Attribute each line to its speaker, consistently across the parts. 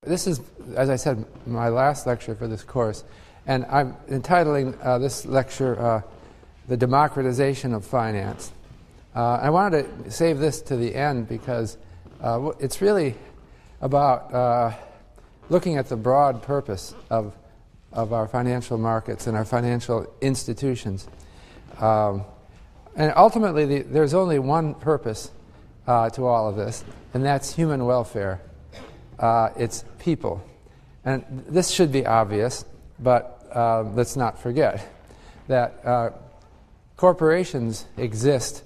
Speaker 1: This is, as I said, my last lecture for this course, and I'm entitling this lecture The Democratization of Finance. I wanted to save this to the end because it's really about looking at the broad purpose of our financial markets and our financial institutions. And ultimately, there's only one purpose to all of this, and that's human welfare. It's people. And this should be obvious, but let's not forget that corporations exist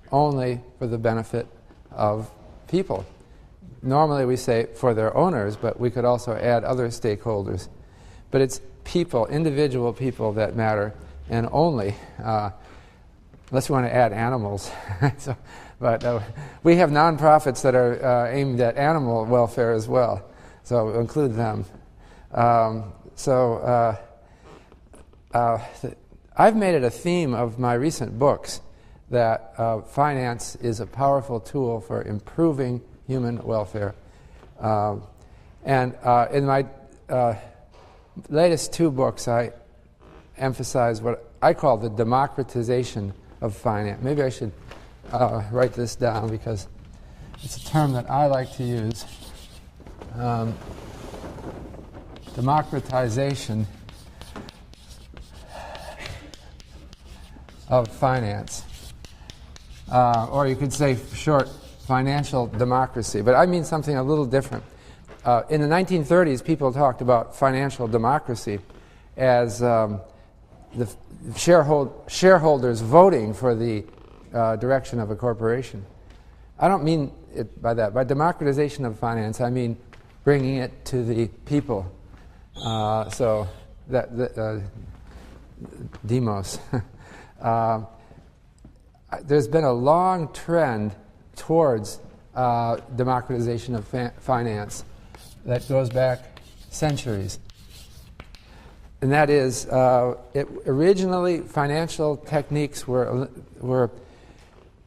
Speaker 1: only for the benefit of people. Normally we say for their owners, but we could also add other stakeholders. But it's people, individual people that matter, and only, unless you want to add animals. But we have nonprofits that are aimed at animal welfare as well, so we'll include them. I've made it a theme of my recent books that finance is a powerful tool for improving human welfare. And in my latest two books, I emphasize what I call the democratization of finance. Maybe I should write this down because it's a term that I like to use. Democratization of finance. Or you could say, for short, financial democracy. But I mean something a little different. In the 1930s, people talked about financial democracy as the shareholders voting for the direction of a corporation. I don't mean it by that. By democratization of finance, I mean bringing it to the people. So that demos. There's been a long trend towards democratization of finance that goes back centuries. And that is, originally financial techniques were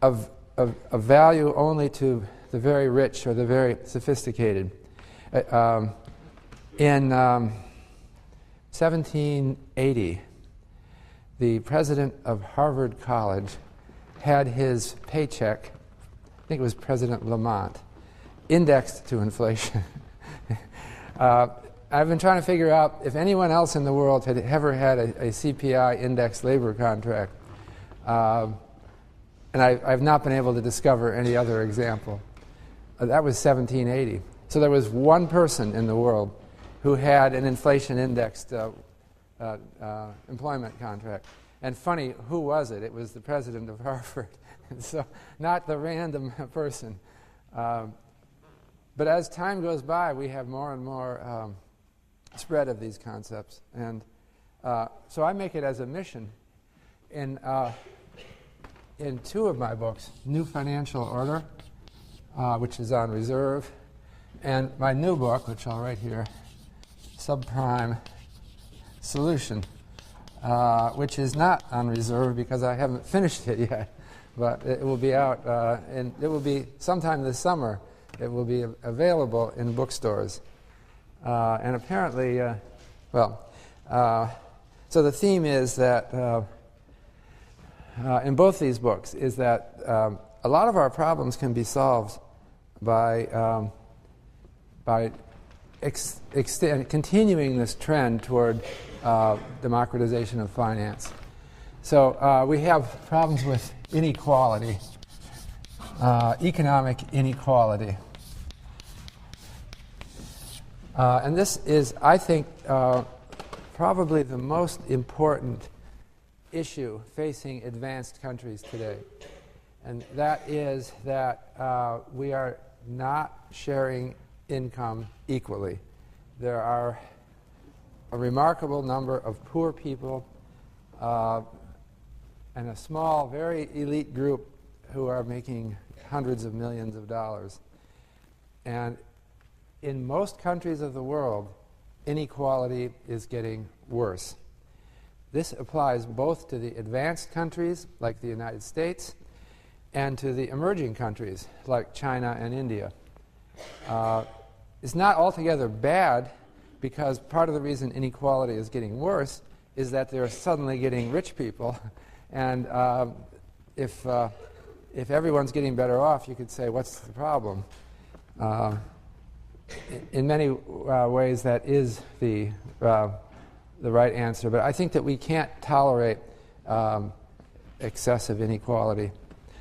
Speaker 1: of value only to the very rich or the very sophisticated. In 1780, the president of Harvard College had his paycheck, I think it was President Lamont, indexed to inflation. I've been trying to figure out if anyone else in the world had ever had a CPI indexed labor contract. And I've not been able to discover any other example. That was 1780. So there was one person in the world who had an inflation-indexed employment contract. And funny, who was it? It was the president of Harvard. So not the random person. But as time goes by, we have more and more spread of these concepts. And so I make it as a mission in two of my books, New Financial Order, which is on reserve, and my new book, which I'll write here, Subprime Solution, which is not on reserve because I haven't finished it yet, but it will be out, and it will be sometime this summer. It will be available in bookstores. And apparently, so the theme is that in both these books is that a lot of our problems can be solved by continuing this trend toward democratization of finance. So we have problems with inequality, economic inequality. And this is, I think, probably the most important issue facing advanced countries today. And that is that we are not sharing income equally. There are a remarkable number of poor people and a small, very elite group who are making hundreds of millions of dollars. And in most countries of the world, inequality is getting worse. This applies both to the advanced countries, like the United States, and to the emerging countries, like China and India. it's not altogether bad, because part of the reason inequality is getting worse is that they're suddenly getting rich people. And if everyone's getting better off, you could say, what's the problem? In many ways, that is the right answer. But I think that we can't tolerate excessive inequality.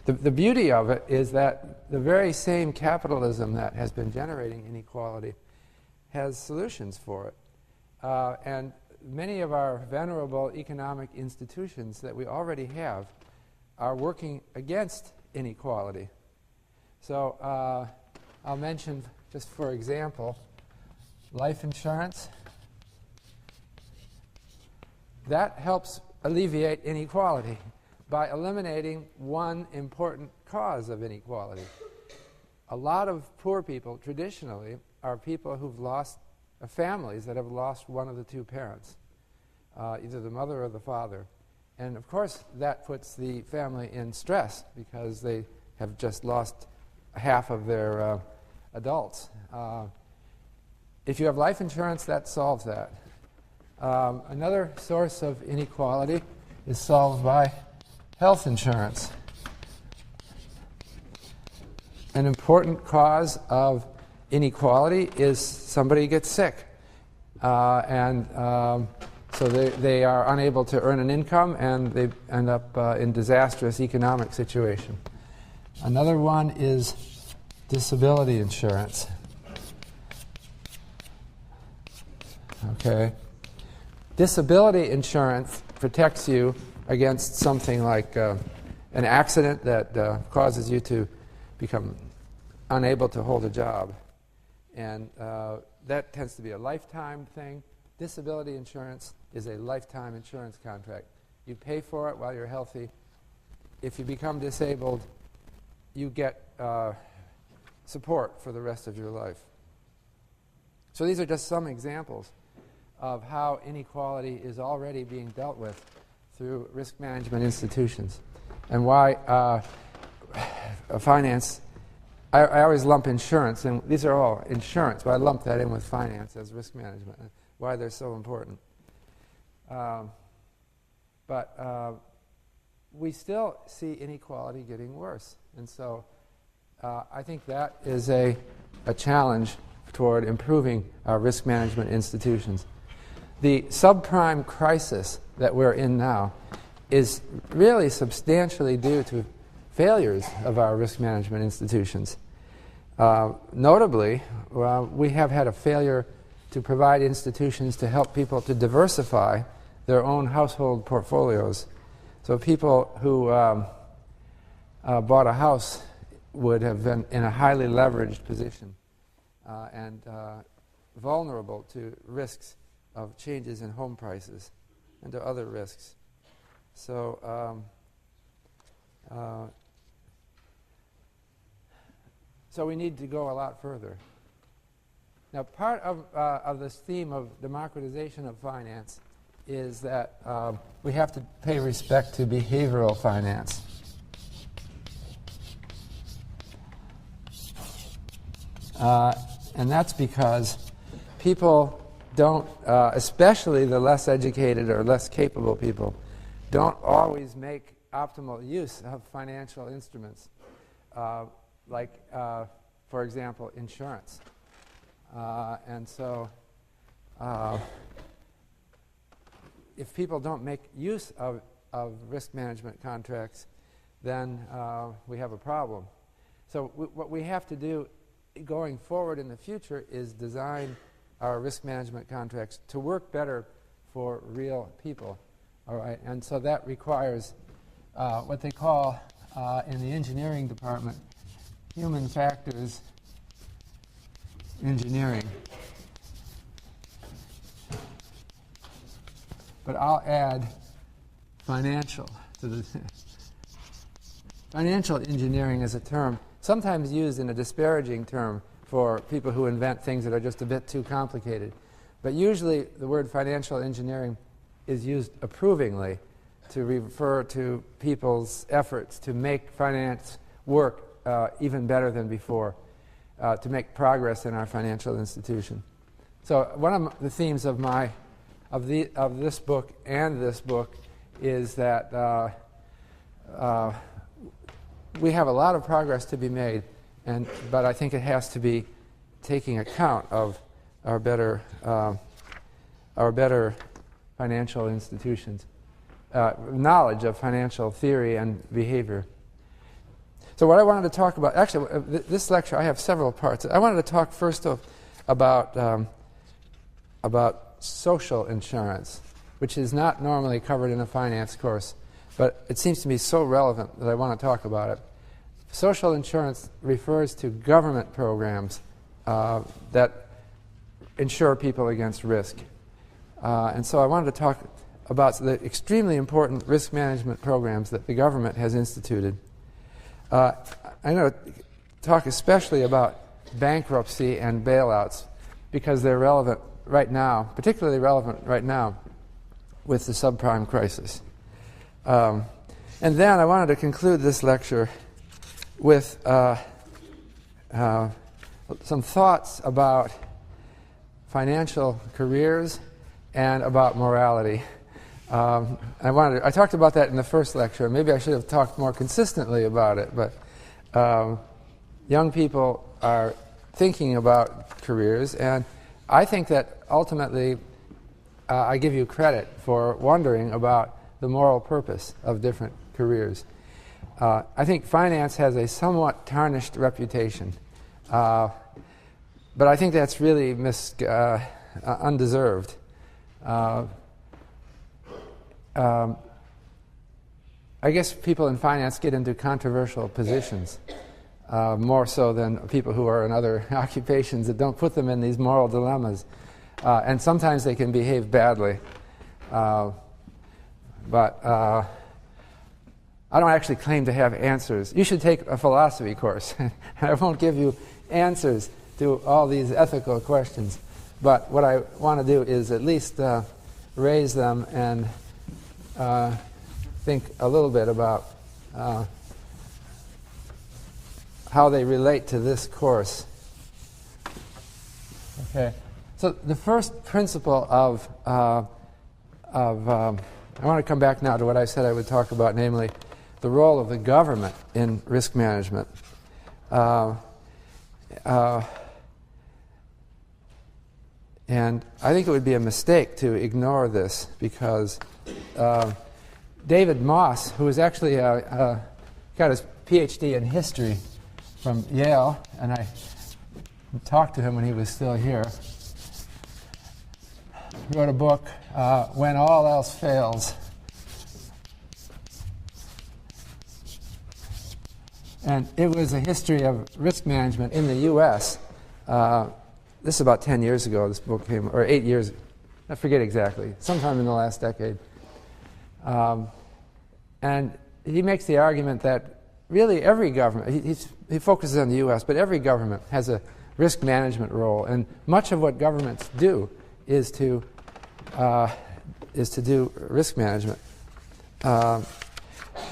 Speaker 1: The beauty of it is that the very same capitalism that has been generating inequality has solutions for it. And many of our venerable economic institutions that we already have are working against inequality. So I'll mention, just for example, life insurance. That helps alleviate inequality by eliminating one important cause of inequality. A lot of poor people traditionally are people who've lost families that have lost one of the two parents, either the mother or the father. And of course that puts the family in stress because they have just lost half of their adults. If you have life insurance, that solves that. Another source of inequality is solved by health insurance. An important cause of inequality is somebody gets sick, and so they are unable to earn an income, and they end up in disastrous economic situation. Another one is disability insurance. Okay. Disability insurance protects you against something like an accident that causes you to become unable to hold a job. And that tends to be a lifetime thing. Disability insurance is a lifetime insurance contract. You pay for it while you're healthy. If you become disabled, you get support for the rest of your life. So these are just some examples of how inequality is already being dealt with through risk management institutions, and why finance, I always lump insurance, and these are all insurance, but I lump that in with finance as risk management, and why they're so important. But we still see inequality getting worse, and so I think that is a challenge toward improving our risk management institutions. The subprime crisis that we're in now is really substantially due to failures of our risk management institutions. Notably, we have had a failure to provide institutions to help people to diversify their own household portfolios. So people who bought a house would have been in a highly leveraged position and vulnerable to risks of changes in home prices and to other risks. So so we need to go a lot further. Now, part of this theme of democratization of finance is that we have to pay respect to behavioral finance. And that's because people don't, especially the less educated or less capable people, don't always make optimal use of financial instruments, like, for example, insurance. And so if people don't make use of risk management contracts, then we have a problem. So what we have to do going forward in the future is design our risk management contracts to work better for real people. All right, and so that requires what they call in the engineering department human factors engineering. But I'll add financial to the financial engineering is a term sometimes used in a disparaging term for people who invent things that are just a bit too complicated. But usually the word financial engineering is used approvingly to refer to people's efforts to make finance work even better than before. to make progress in our financial institution. So one of the themes of this book and this book is that we have a lot of progress to be made, but I think it has to be taking account of our better financial institutions, knowledge of financial theory and behavior. So what I wanted to talk about, actually, this lecture, I have several parts. I wanted to talk first about social insurance, which is not normally covered in a finance course, but it seems to me so relevant that I want to talk about it. Social insurance refers to government programs that insure people against risk. And so I wanted to talk about the extremely important risk management programs that the government has instituted. I'm going to talk especially about bankruptcy and bailouts because they're relevant right now, particularly relevant right now with the subprime crisis. And then I wanted to conclude this lecture with some thoughts about financial careers and about morality. I talked about that in the first lecture. Maybe I should have talked more consistently about it, but young people are thinking about careers, and I think that ultimately I give you credit for wondering about the moral purpose of different careers. I think finance has a somewhat tarnished reputation, but I think that's really undeserved. I guess people in finance get into controversial positions more so than people who are in other occupations that don't put them in these moral dilemmas. And sometimes they can behave badly. But I don't actually claim to have answers. You should take a philosophy course. I won't give you answers to all these ethical questions. But what I want to do is at least raise them and think a little bit about how they relate to this course. Okay. So the first principle I want to come back now to what I said I would talk about, namely the role of the government in risk management. And I think it would be a mistake to ignore this because David Moss, who is actually got his PhD in history from Yale, and I talked to him when he was still here, wrote a book, When All Else Fails. And it was a history of risk management in the U.S. This is about 10 years ago, this book came, or 8 years, I forget exactly, sometime in the last decade. And he makes the argument that really every government, he focuses on the U.S., but every government has a risk management role, and much of what governments do is to do risk management.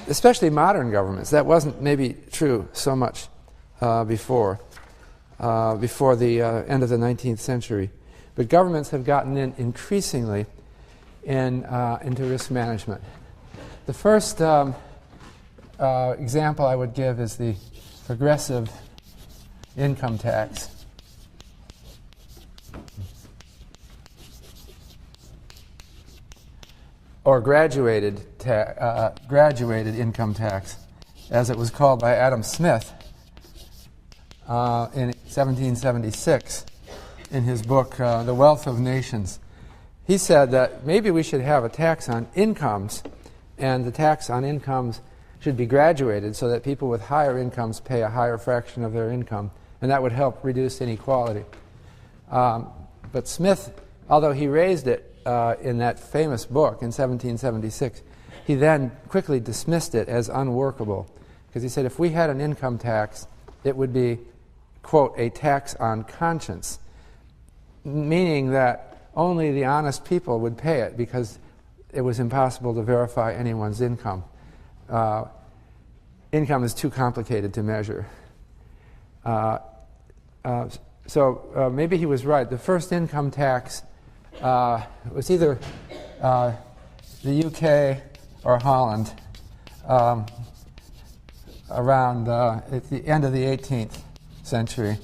Speaker 1: Especially modern governments. That wasn't maybe true so much before the end of the 19th century. But governments have gotten in increasingly into risk management. The first example I would give is the progressive income tax. Or graduated income tax, as it was called by Adam Smith in 1776 in his book, The Wealth of Nations. He said that maybe we should have a tax on incomes, and the tax on incomes should be graduated so that people with higher incomes pay a higher fraction of their income, and that would help reduce inequality. But Smith, although he raised it in that famous book in 1776, he then quickly dismissed it as unworkable, because he said if we had an income tax, it would be, quote, a tax on conscience, meaning that only the honest people would pay it because it was impossible to verify anyone's income. Income is too complicated to measure. So maybe he was right. The first income tax was either the UK or Holland around at the end of the 18th century.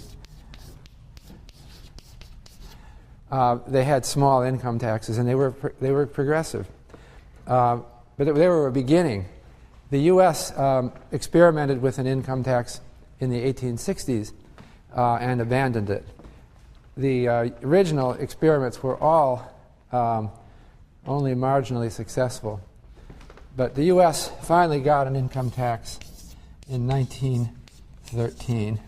Speaker 1: They had small income taxes, and they were progressive. But they were a beginning. The U.S. Experimented with an income tax in the 1860s and abandoned it. The original experiments were all only marginally successful. But the U.S. finally got an income tax in 1913,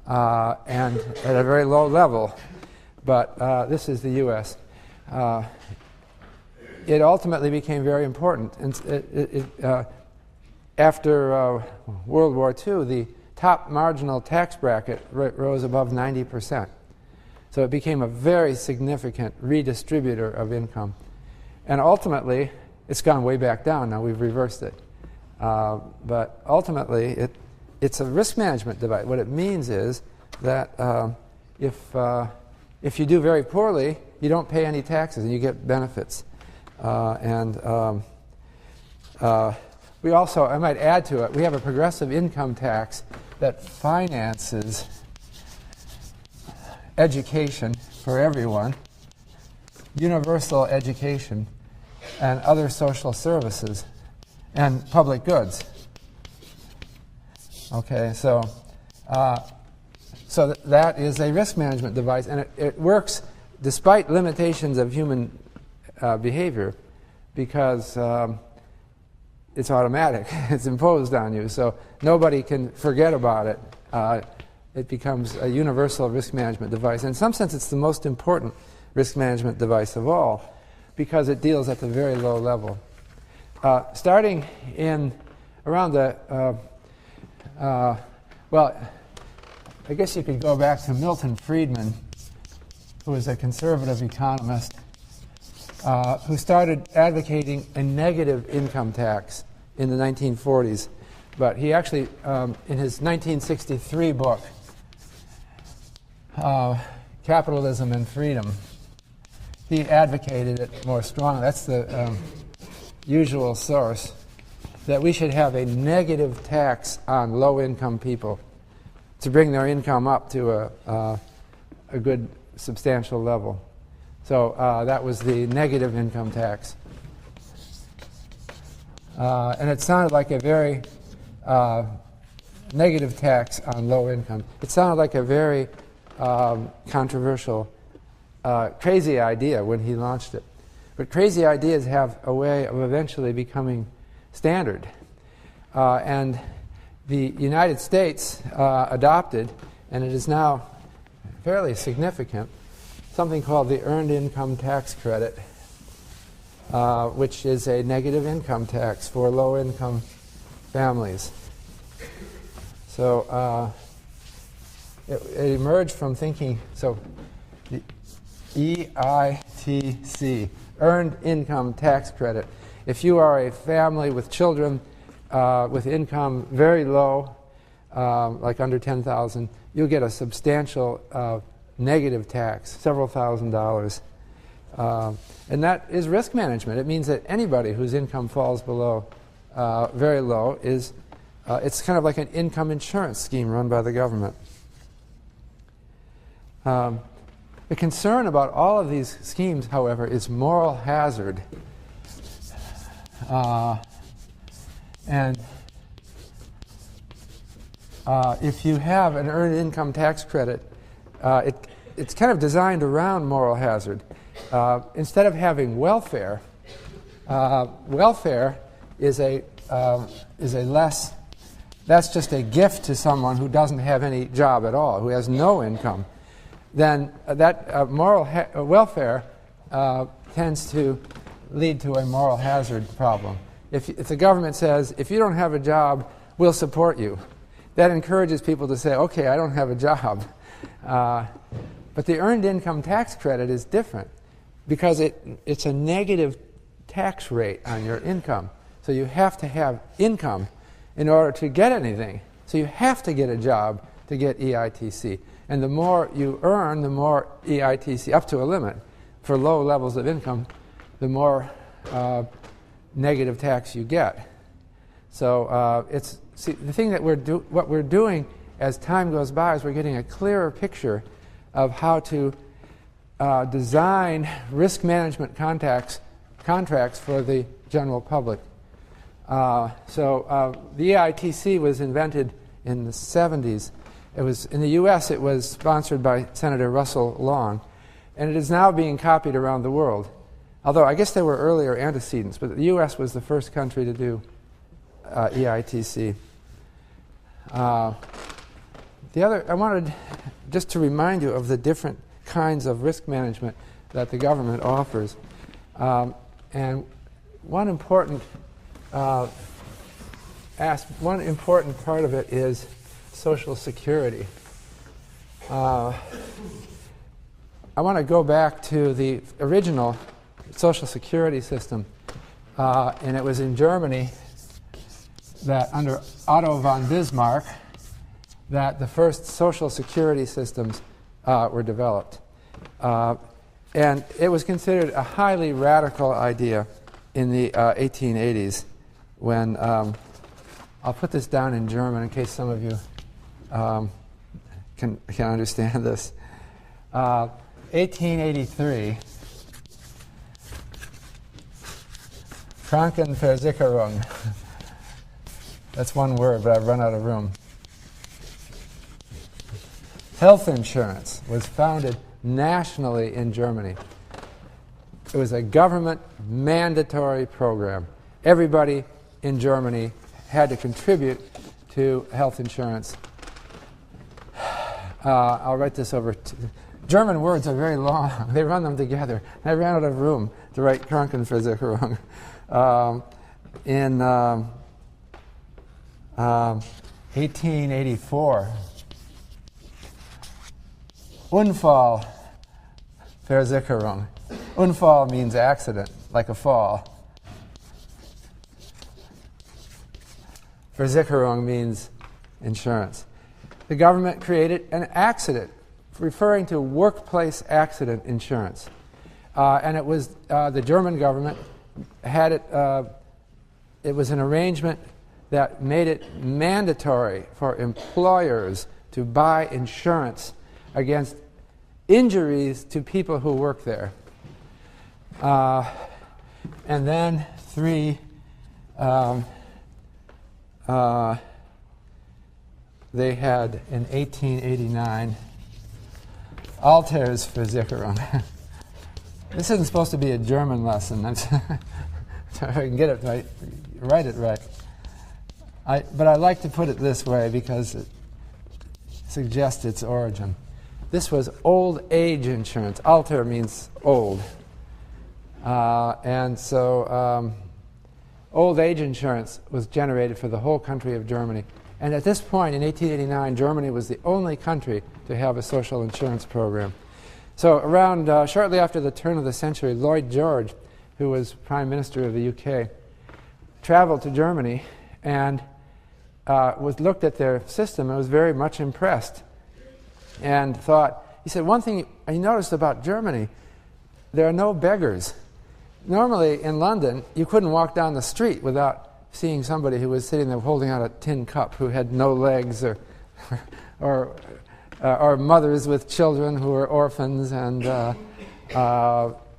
Speaker 1: and at a very low level. But this is the U.S. It ultimately became very important. And after World War II, the top marginal tax bracket rose above 90%. So it became a very significant redistributor of income. And ultimately, it's gone way back down. Now we've reversed it. But ultimately, it's a risk management device. What it means is that if you do very poorly, you don't pay any taxes and you get benefits. We also, I might add to it, we have a progressive income tax that finances education for everyone, universal education, and other social services, and public goods. Okay, so that is a risk management device, and it works despite limitations of human behavior, because it's automatic. It's imposed on you, so nobody can forget about it. It becomes a universal risk management device. In some sense, it's the most important risk management device of all, because it deals at the very low level. Starting in around the, well, I guess you could go back to Milton Friedman, who was a conservative economist, who started advocating a negative income tax in the 1940s. But he actually, in his 1963 book, Capitalism and Freedom, he advocated it more strongly. That's the usual source, that we should have a negative tax on low-income people to bring their income up to a good, substantial level. So that was the negative income tax. And it sounded like a very negative tax on low income. It sounded like a very controversial, crazy idea when he launched it. But crazy ideas have a way of eventually becoming standard. And the United States adopted, and it is now fairly significant, something called the Earned Income Tax Credit, which is a negative income tax for low-income families. So it emerged from thinking, so the EITC, Earned Income Tax Credit. If you are a family with children with income very low, like under $10,000, you'll get a substantial negative tax, several $1,000s. And that is risk management. It means that anybody whose income falls below very low is, it's kind of like an income insurance scheme run by the government. The concern about all of these schemes, however, is moral hazard. And if you have an earned income tax credit, it's kind of designed around moral hazard. Instead of having welfare, welfare is a less, that's just a gift to someone who doesn't have any job at all, who has no income. Then that welfare tends to lead to a moral hazard problem. If the government says, if you don't have a job, we'll support you, that encourages people to say, okay, I don't have a job. But the earned income tax credit is different, because it's a negative tax rate on your income. So you have to have income in order to get anything. So you have to get a job to get EITC. And the more you earn, the more EITC, up to a limit, for low levels of income, the more negative tax you get. So the thing that what we're doing as time goes by is we're getting a clearer picture of how to design risk management contracts for the general public. So the EITC was invented in the 70s. It was in the U.S. It was sponsored by Senator Russell Long, and it is now being copied around the world. Although I guess there were earlier antecedents, but the U.S. was the first country to do EITC. I wanted just to remind you of the different kinds of risk management that the government offers. And one important part of it is Social Security. I want to go back to the original Social Security system, and it was in Germany that under Otto von Bismarck that the first Social Security systems were developed. And it was considered a highly radical idea in the 1880s when, I'll put this down in German in case some of you can understand this. 1883, Krankenversicherung. That's one word, but I've run out of room. Health insurance was founded nationally in Germany. It was a government mandatory program. Everybody in Germany had to contribute to health insurance. I'll write this over. German words are very long. They run them together. I ran out of room to write Krankenversicherung. In 1884, Unfallversicherung. Unfall means accident, like a fall. Versicherung means insurance. The government created an accident, referring to workplace accident insurance. And it was the German government had it. It was an arrangement that made it mandatory for employers to buy insurance against injuries to people who work there. And then they had in 1889 Altersversicherung. This isn't supposed to be a German lesson. That's so I can get it right, write it right. But I like to put it this way because it suggests its origin. This was old age insurance. Alter means old. And so old age insurance was generated for the whole country of Germany. And at this point, in 1889, Germany was the only country to have a social insurance program. So around shortly after the turn of the century, Lloyd George, who was Prime Minister of the UK, traveled to Germany and looked at their system and was very much impressed and thought, he said, one thing I noticed about Germany, there are no beggars. Normally in London, you couldn't walk down the street without seeing somebody who was sitting there holding out a tin cup who had no legs, or mothers with children who were orphans, and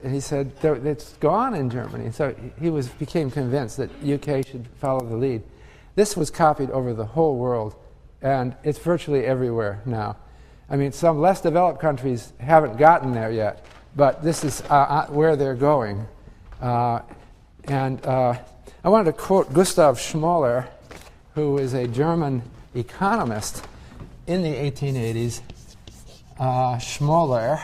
Speaker 1: he said it's gone in Germany. So he became convinced that UK should follow the lead. This was copied over the whole world, and it's virtually everywhere now. I mean, some less developed countries haven't gotten there yet, but this is where they're going. And I wanted to quote Gustav Schmoller, who is a German economist in the 1880s. Schmoller,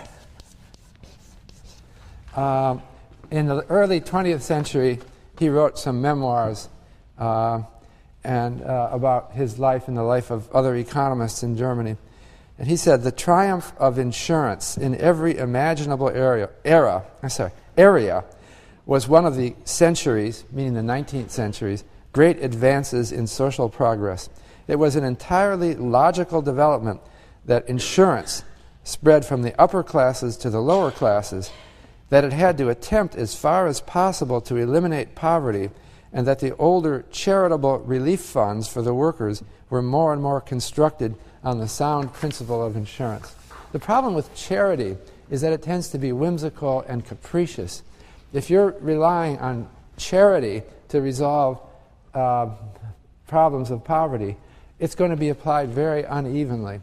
Speaker 1: in the early 20th century, he wrote some memoirs about his life and the life of other economists in Germany. And he said, the triumph of insurance in every imaginable area was one of the centuries, meaning the 19th century's, great advances in social progress. It was an entirely logical development that insurance spread from the upper classes to the lower classes, that it had to attempt as far as possible to eliminate poverty, and that the older charitable relief funds for the workers were more and more constructed on the sound principle of insurance. The problem with charity is that it tends to be whimsical and capricious. If you're relying on charity to resolve problems of poverty, it's going to be applied very unevenly.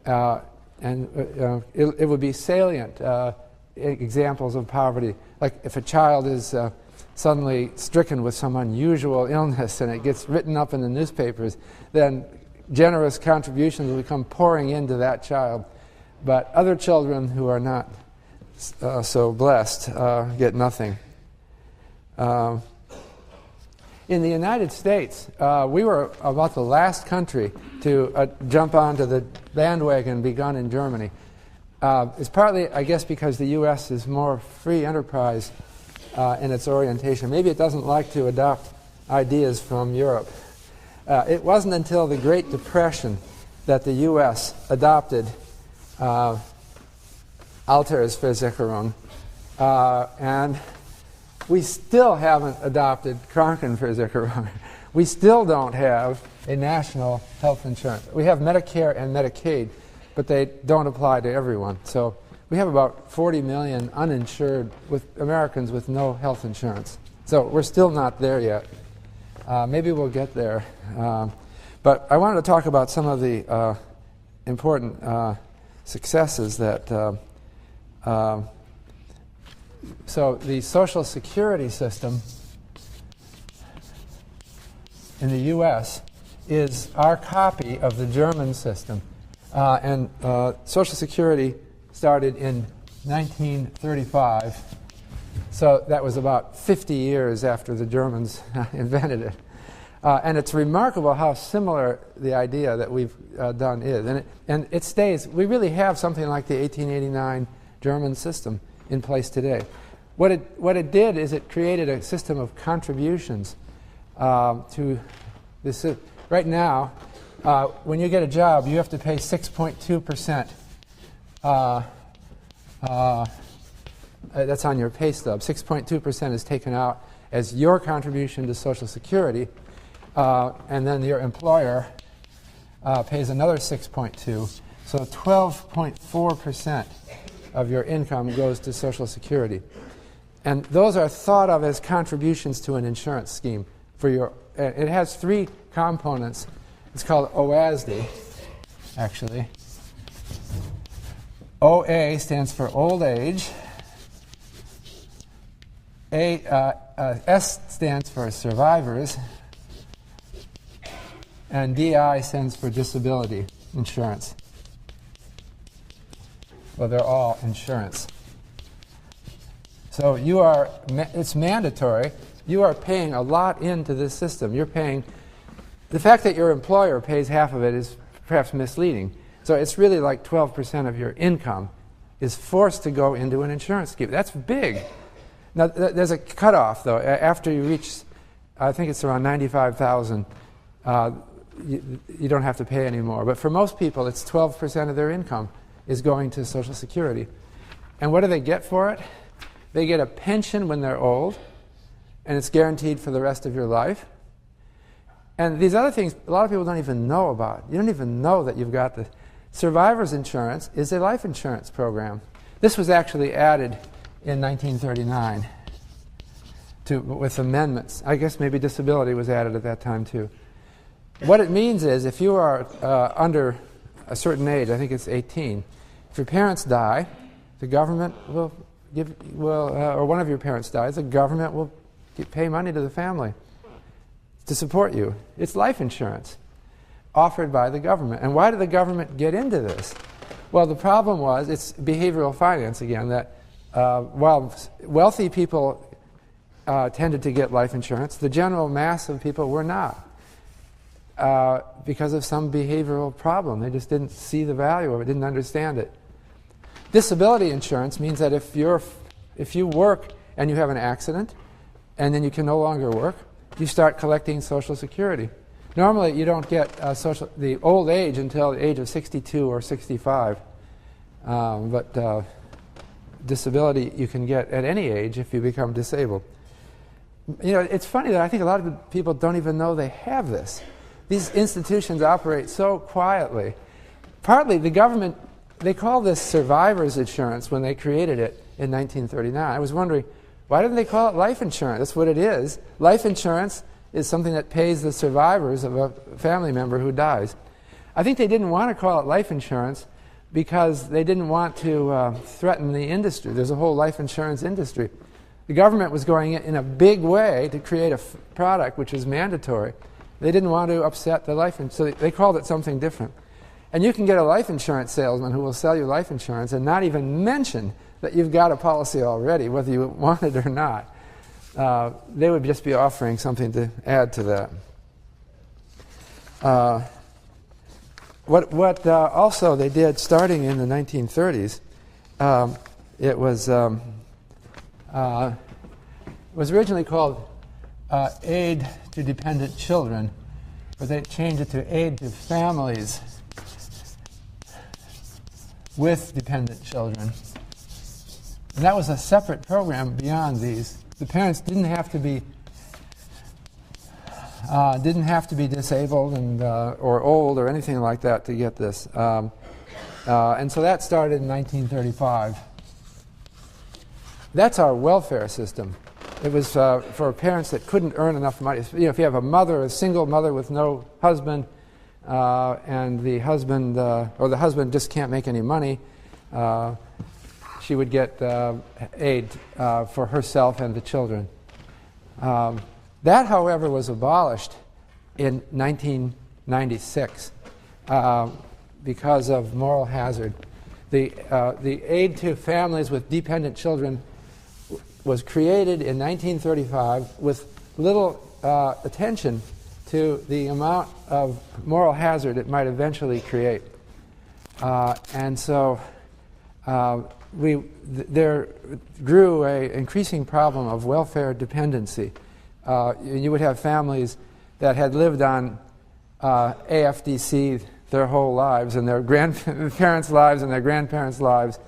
Speaker 1: It would be salient examples of poverty. Like if a child is suddenly stricken with some unusual illness and it gets written up in the newspapers, then generous contributions will come pouring into that child. But other children who are not so blessed get nothing. In the United States, we were about the last country to jump onto the bandwagon begun in Germany. It's partly, I guess, because the U.S. is more free enterprise in its orientation. Maybe it doesn't like to adopt ideas from Europe. It wasn't until the Great Depression that the U.S. adopted Altersversicherung, and we still haven't adopted Krankenversicherung. We still don't have a national health insurance. We have Medicare and Medicaid, but they don't apply to everyone. So we have about 40 million uninsured Americans with no health insurance. So we're still not there yet. Maybe we'll get there. But I wanted to talk about some of the important successes that so the Social Security system in the U.S. is our copy of the German system. And Social Security started in 1935. So that was about 50 years after the Germans invented it. And it's remarkable how similar the idea that we've done is. And it stays. We really have something like the 1889 German system in place today. What it did is it created a system of contributions to this. Right now, when you get a job, you have to pay 6.2%. That's on your pay stub. 6.2% is taken out as your contribution to Social Security, and then your employer pays another 6.2%. So 12.4% of your income goes to Social Security. And those are thought of as contributions to an insurance scheme. It has three components. It's called OASD, actually. OA stands for old age. S stands for survivors. And DI stands for disability insurance. Well, they're all insurance. So it's mandatory. You are paying a lot into this system. You're paying, the fact that your employer pays half of it is perhaps misleading. So it's really like 12% of your income is forced to go into an insurance scheme. That's big. Now, there's a cutoff, though. After you reach, I think it's around 95,000, you don't have to pay anymore. But for most people, it's 12% of their income is going to Social Security. And what do they get for it? They get a pension when they're old, and it's guaranteed for the rest of your life. And these other things, a lot of people don't even know about. You don't even know that you've got the survivor's insurance is a life insurance program. This was actually added in 1939 with amendments. I guess maybe disability was added at that time too. What it means is if you are under a certain age, I think it's 18, if your parents die, the government will or one of your parents dies, the government will pay money to the family to support you. It's life insurance offered by the government. And why did the government get into this? Well, the problem was, it's behavioral finance again, that while wealthy people tended to get life insurance, the general mass of people were not because of some behavioral problem. They just didn't see the value of it, didn't understand it. Disability insurance means that if you work and you have an accident and then you can no longer work, you start collecting Social Security. Normally, you don't get the old age until the age of 62 or 65, but disability you can get at any age if you become disabled. You know, it's funny that I think a lot of people don't even know they have this. These institutions operate so quietly. Partly, the government, they call this survivor's insurance when they created it in 1939. I was wondering, why didn't they call it life insurance? That's what it is. Life insurance is something that pays the survivors of a family member who dies. I think they didn't want to call it life insurance because they didn't want to threaten the industry. There's a whole life insurance industry. The government was going in a big way to create a product which is mandatory. They didn't want to upset the life insurance, so they called it something different. And you can get a life insurance salesman who will sell you life insurance and not even mention that you've got a policy already, whether you want it or not. They would just be offering something to add to that. What also they did starting in the 1930s, it was originally called Aid to Dependent Children, but they changed it to Aid to Families with Dependent Children. And that was a separate program beyond these. The parents didn't have to be disabled and or old or anything like that to get this. And so that started in 1935. That's our welfare system. It was for parents that couldn't earn enough money. You know, if you have a single mother with no husband, and the husband or the husband just can't make any money, she would get aid for herself and the children. That, however, was abolished in 1996 because of moral hazard. The aid to families with dependent children was created in 1935 with little attention to the amount of moral hazard it might eventually create. And so there grew an increasing problem of welfare dependency. You would have families that had lived on AFDC their whole lives, and their grandparents' lives and their grandparents' lives.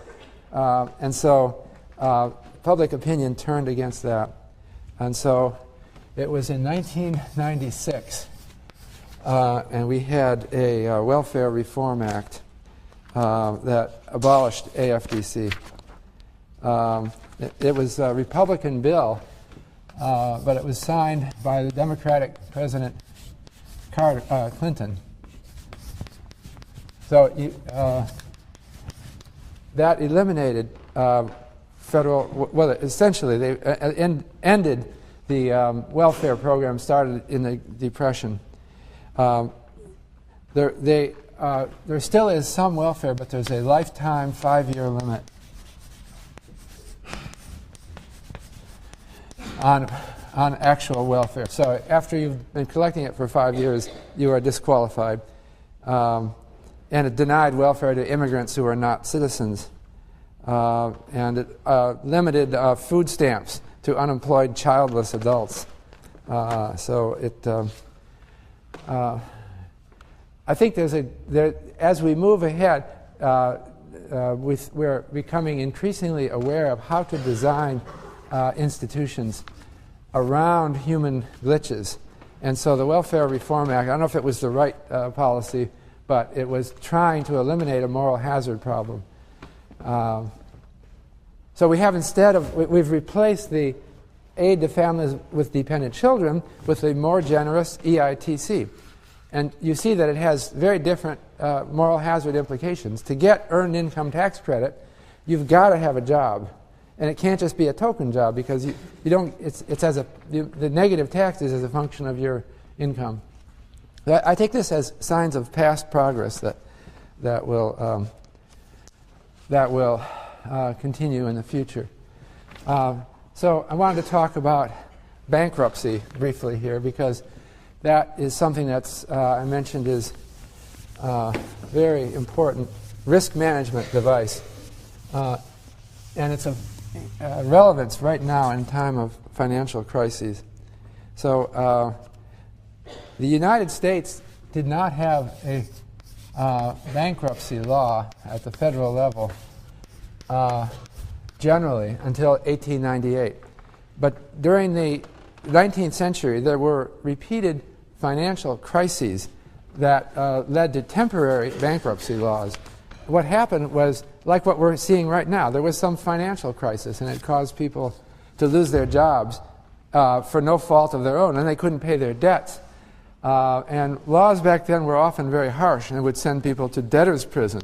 Speaker 1: And so public opinion turned against that. And so it was in 1996, and we had a Welfare Reform Act that abolished AFDC. It was a Republican bill, but it was signed by the Democratic President Clinton. So that eliminated federal, well, essentially they ended the welfare program started in the Depression. There still is some welfare, but there's a lifetime 5-year limit on actual welfare. So after you've been collecting it for 5 years, you are disqualified. And it denied welfare to immigrants who are not citizens. And it limited food stamps to unemployed childless adults. So it, I think as we move ahead, we're becoming increasingly aware of how to design institutions around human glitches. And so the Welfare Reform Act, I don't know if it was the right policy, but it was trying to eliminate a moral hazard problem. So we have we've replaced the aid to families with dependent children with a more generous EITC. And you see that it has very different moral hazard implications. To get earned income tax credit, you've got to have a job. And it can't just be a token job because you don't, the negative tax is as a function of your income. I take this as signs of past progress that will continue in the future. So I wanted to talk about bankruptcy briefly here because that is something that's I mentioned is a very important risk management device, and it's of relevance right now in time of financial crises. So The United States did not have a bankruptcy law at the federal level generally until 1898. But during the 19th century, there were repeated financial crises that led to temporary bankruptcy laws. What happened was, like what we're seeing right now, there was some financial crisis, and it caused people to lose their jobs for no fault of their own, and they couldn't pay their debts. And laws back then were often very harsh and would send people to debtor's prison.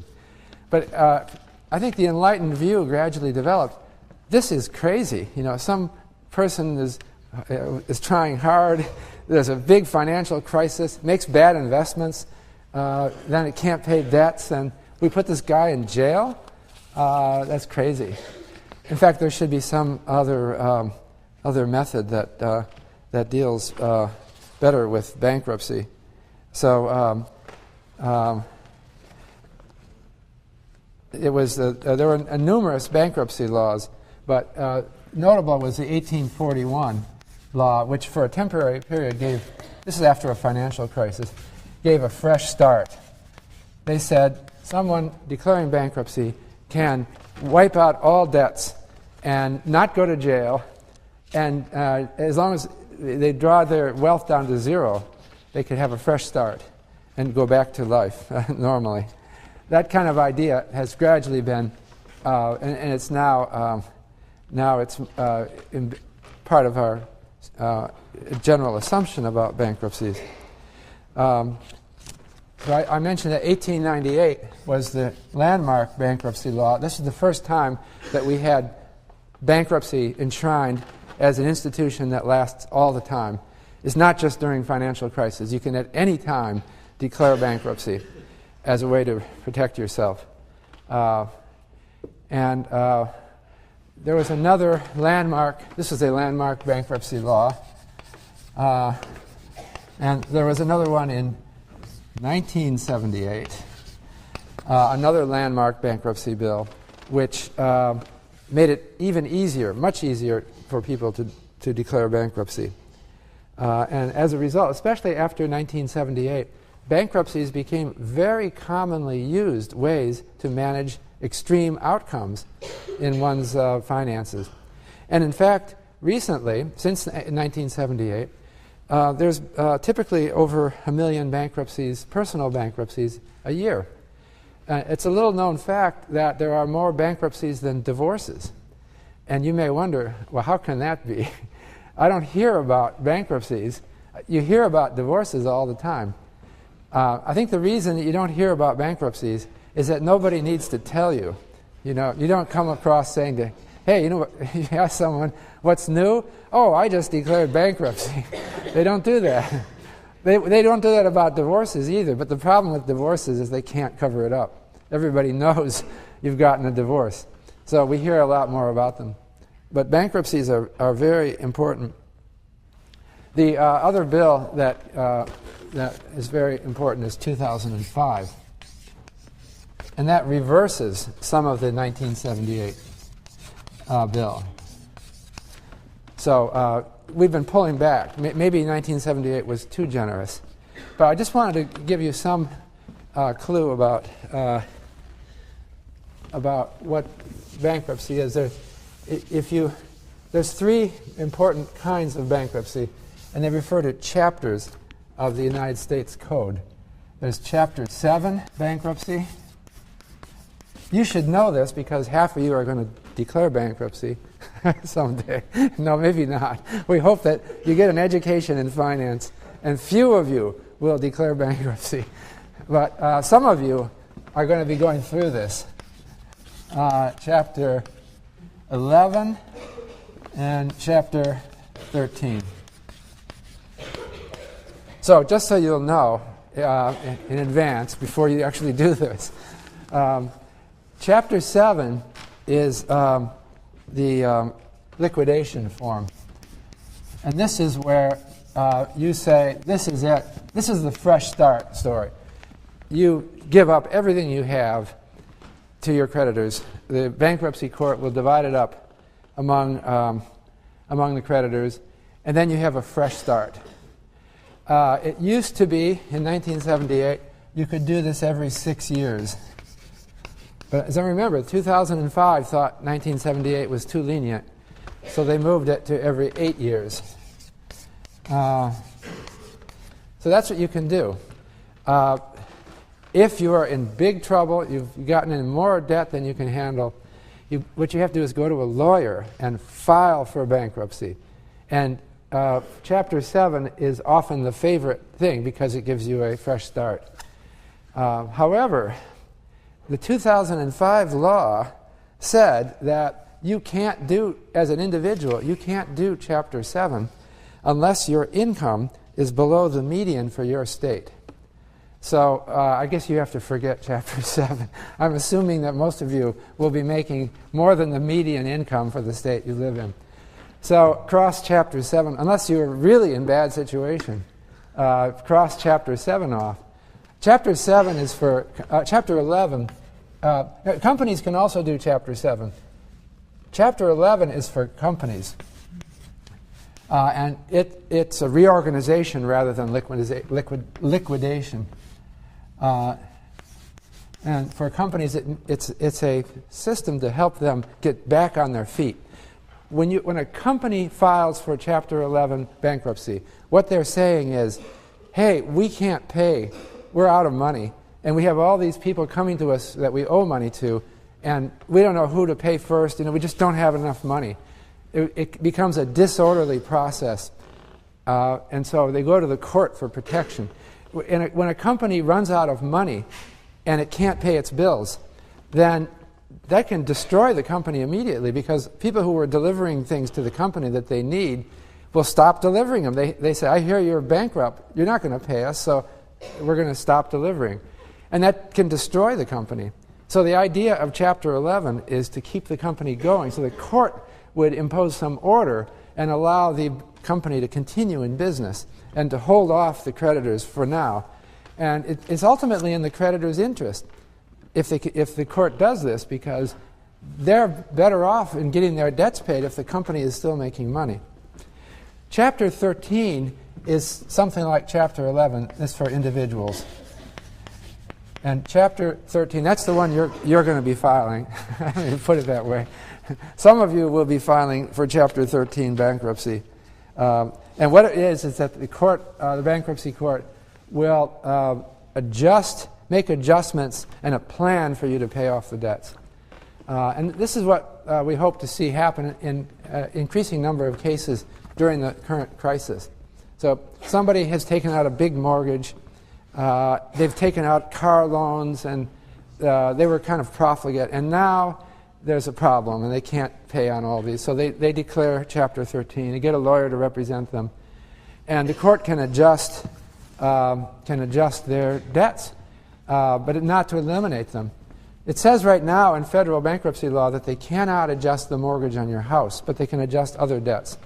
Speaker 1: But I think the enlightened view gradually developed. This is crazy. Some person is trying hard. There's a big financial crisis, makes bad investments, then it can't pay debts, and we put this guy in jail? That's crazy. In fact, there should be some other method that deals better with bankruptcy. So there were numerous bankruptcy laws, but notable was the 1841 law, which for a temporary period this is after a financial crisis, gave a fresh start. They said someone declaring bankruptcy can wipe out all debts and not go to jail, and as long as they draw their wealth down to zero, they could have a fresh start and go back to life normally. That kind of idea has gradually been, and it's now it's part of our general assumption about bankruptcies. So I mentioned that 1898 was the landmark bankruptcy law. This is the first time that we had bankruptcy enshrined as an institution that lasts all the time. It's not just during financial crisis. You can at any time declare bankruptcy as a way to protect yourself. And there was another landmark. This is a landmark bankruptcy law. And there was another one in 1978, another landmark bankruptcy bill, which made it even easier, much easier for people to declare bankruptcy. And as a result, especially after 1978, bankruptcies became very commonly used ways to manage extreme outcomes in one's finances. And in fact, recently, since 1978, there's typically over 1 million bankruptcies, personal bankruptcies, a year. It's a little known fact that there are more bankruptcies than divorces. And you may wonder, well, how can that be? I don't hear about bankruptcies. You hear about divorces all the time. I think the reason that you don't hear about bankruptcies is that nobody needs to tell you. You don't come across saying, hey, you ask someone, what's new? Oh, I just declared bankruptcy. They don't do that. They don't do that about divorces either, but the problem with divorces is they can't cover it up. Everybody knows you've gotten a divorce. So we hear a lot more about them. But bankruptcies are very important. The other bill that is very important is 2005. And that reverses some of the 1978 bill. So we've been pulling back. Maybe 1978 was too generous. But I just wanted to give you some clue about what bankruptcy is. There's three important kinds of bankruptcy, and they refer to chapters of the United States Code. There's Chapter 7 bankruptcy. You should know this because half of you are going to declare bankruptcy someday. No, maybe not. We hope that you get an education in finance, and few of you will declare bankruptcy. But some of you are going to be going through this. Chapter 11 and Chapter 13. So just so you'll know in advance, before you actually do this, Chapter 7 is the liquidation form. And this is where you say, this is it. This is the fresh start story. You give up everything you have to your creditors. The bankruptcy court will divide it up among the creditors, and then you have a fresh start. It used to be, in 1978, you could do this every 6 years. But as I remember, 2005 thought 1978 was too lenient, so they moved it to every 8 years. So that's what you can do. If you are in big trouble, you've gotten in more debt than you can handle, what you have to do is go to a lawyer and file for bankruptcy. And Chapter 7 is often the favorite thing because it gives you a fresh start. However, the 2005 law said that you can't do, as an individual, you can't do Chapter 7 unless your income is below the median for your state. So I guess you have to forget Chapter 7. I'm assuming that most of you will be making more than the median income for the state you live in. So cross Chapter 7, unless you're really in bad situation, cross Chapter 7 off. Chapter 7 is for, Chapter 11, companies can also do Chapter 7. Chapter 11 is for companies. And it's a reorganization rather than liquidation. And for companies, it's a system to help them get back on their feet. When a company files for Chapter 11 bankruptcy, what they're saying is, hey, we can't pay. We're out of money. And we have all these people coming to us that we owe money to, and we don't know who to pay first. We just don't have enough money. It becomes a disorderly process. And so they go to the court for protection. When a company runs out of money and it can't pay its bills, then that can destroy the company immediately, because people who were delivering things to the company that they need will stop delivering them. They say, I hear you're bankrupt. You're not going to pay us, so we're going to stop delivering. And that can destroy the company. So the idea of Chapter 11 is to keep the company going. So the court would impose some order and allow the company to continue in business and to hold off the creditors for now. And it's ultimately in the creditors' interest if the court does this, because they're better off in getting their debts paid if the company is still making money. Chapter 13 is something like Chapter 11. It's for individuals. And Chapter 13, that's the one you're going to be filing. Let me put it that way. Some of you will be filing for Chapter 13 bankruptcy. And what it is that the bankruptcy court will make adjustments and a plan for you to pay off the debts. And this is what we hope to see happen in increasing number of cases during the current crisis. So somebody has taken out a big mortgage. They've taken out car loans, and they were kind of profligate. And now there's a problem, and they can't pay on all these. So they declare Chapter 13. They get a lawyer to represent them. And the court can adjust their debts, but not to eliminate them. It says right now in federal bankruptcy law that they cannot adjust the mortgage on your house, but they can adjust other debts.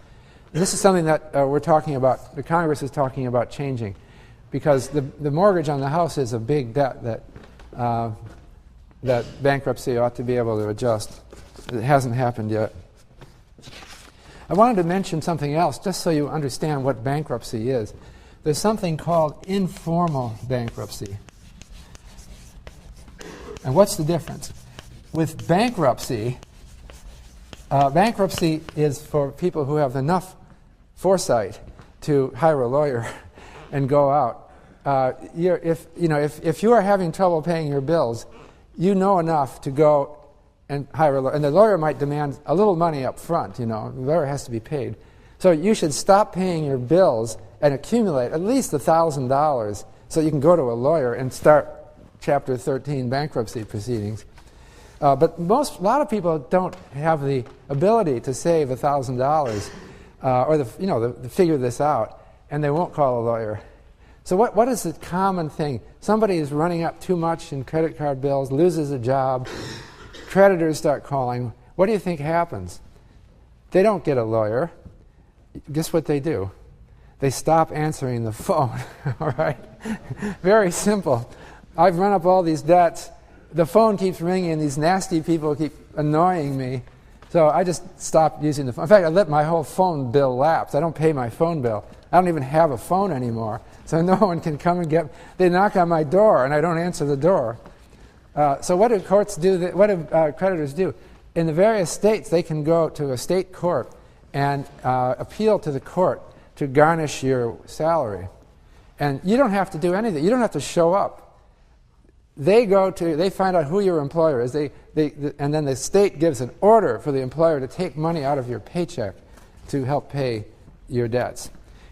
Speaker 1: And this is something that we're talking about, the Congress is talking about changing, because the mortgage on the house is a big debt that bankruptcy ought to be able to adjust. It hasn't happened yet. I wanted to mention something else, just so you understand what bankruptcy is. There's something called informal bankruptcy. And what's the difference? With bankruptcy, bankruptcy is for people who have enough foresight to hire a lawyer and go out. If you are having trouble paying your bills, you know enough to go and hire a lawyer. And the lawyer might demand a little money up front. The lawyer has to be paid. So you should stop paying your bills and accumulate at least $1,000 so you can go to a lawyer and start Chapter 13 bankruptcy proceedings. But a lot of people don't have the ability to save $1,000 or to figure this out, and they won't call a lawyer. So what is the common thing? Somebody is running up too much in credit card bills, loses a job, creditors start calling. What do you think happens? They don't get a lawyer. Guess what they do? They stop answering the phone. All right? Very simple. I've run up all these debts. The phone keeps ringing, and these nasty people keep annoying me. So I just stopped using the phone. In fact, I let my whole phone bill lapse. I don't pay my phone bill. I don't even have a phone anymore. So no one can come and get... They knock on my door, and I don't answer the door. So what do courts do? What do creditors do? In the various states, they can go to a state court and appeal to the court to garnish your salary. And you don't have to do anything. You don't have to show up. They find out who your employer is, and then the state gives an order for the employer to take money out of your paycheck to help pay your debts.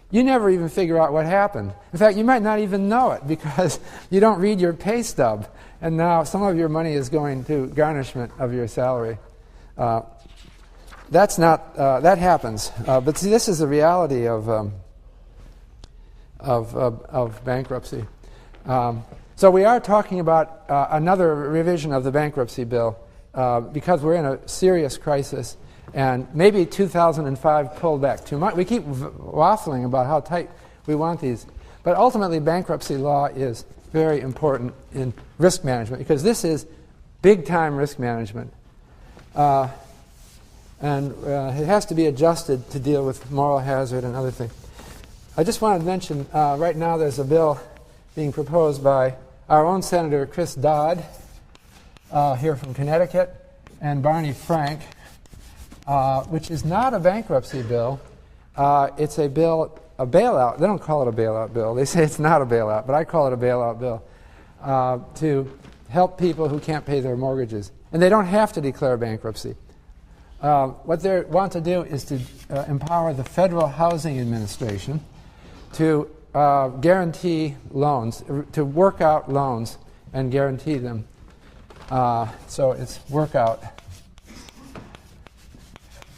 Speaker 1: You never even figure out what happened. In fact, you might not even know it because you don't read your pay stub, and now some of your money is going to garnishment of your salary. That happens. But see, this is the reality of bankruptcy. So we are talking about another revision of the bankruptcy bill because we're in a serious crisis, and maybe 2005 pulled back too much. We keep waffling about how tight we want these, but ultimately bankruptcy law is very important in risk management because this is big-time risk management. And it has to be adjusted to deal with moral hazard and other things. I just wanted to mention, right now there's a bill being proposed by our own Senator Chris Dodd, here from Connecticut, and Barney Frank, which is not a bankruptcy bill. It's a bailout. They don't call it a bailout bill. They say it's not a bailout, but I call it a bailout bill, to help people who can't pay their mortgages. And they don't have to declare bankruptcy. What they want to do is to empower the Federal Housing Administration to guarantee loans, to work out loans and guarantee them. So it's work out.